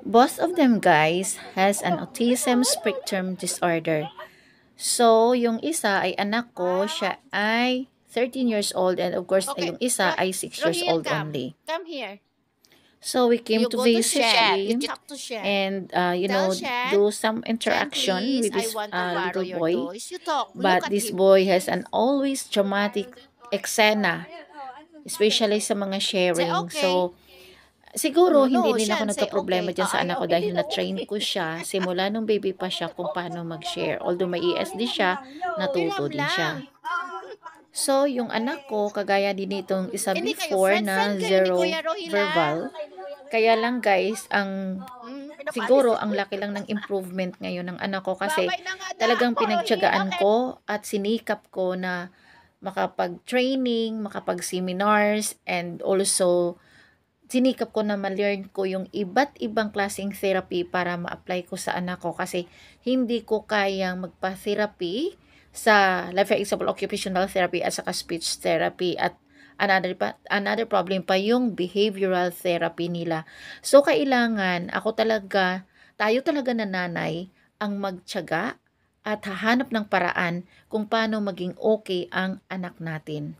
Both of them guys has an autism spectrum disorder. So, yung isa ay anak ko, siya ay 13 years old and of course Okay, yung isa ay 6 years Rohiel, old come. only. Come here. So, we came You to go to visit Shen. You him talk to Shen. and, Tell Shen, do some Shen, interaction please, with I this want to borrow little your boy. toys. You talk. Look But at this him. boy has an always traumatic eksena, especially sa mga Say sharing. okay. So, siguro hindi No, din ako Shen, say nagkaproblema okay. diyan sa anak ko dahil na-train ko siya simula nung baby pa siya kung paano mag-share. Although may ESD siya, natuto Hiram din siya. lang. So, yung anak ko, kagaya din itong isa Hindi kayo, before friend-friend na kayo ni zero Kuya Rohilan. verbal. Kaya lang guys, Pinapaalis siguro eh. ang laki lang ng improvement ngayon ng anak ko kasi Babay na nga daw. talagang pinagtiyagaan Okay. ko at sinikap ko na makapag-training, makapag-seminars, and also sinikap ko na ma-learn ko yung iba't ibang klaseng therapy para ma-apply ko sa anak ko kasi hindi ko kayang magpa-therapy sa, like for example, occupational therapy at saka speech therapy at another problem pa yung behavioral therapy nila. So, kailangan tayo talaga na nanay ang magtiyaga at hahanap ng paraan kung paano maging okay ang anak natin.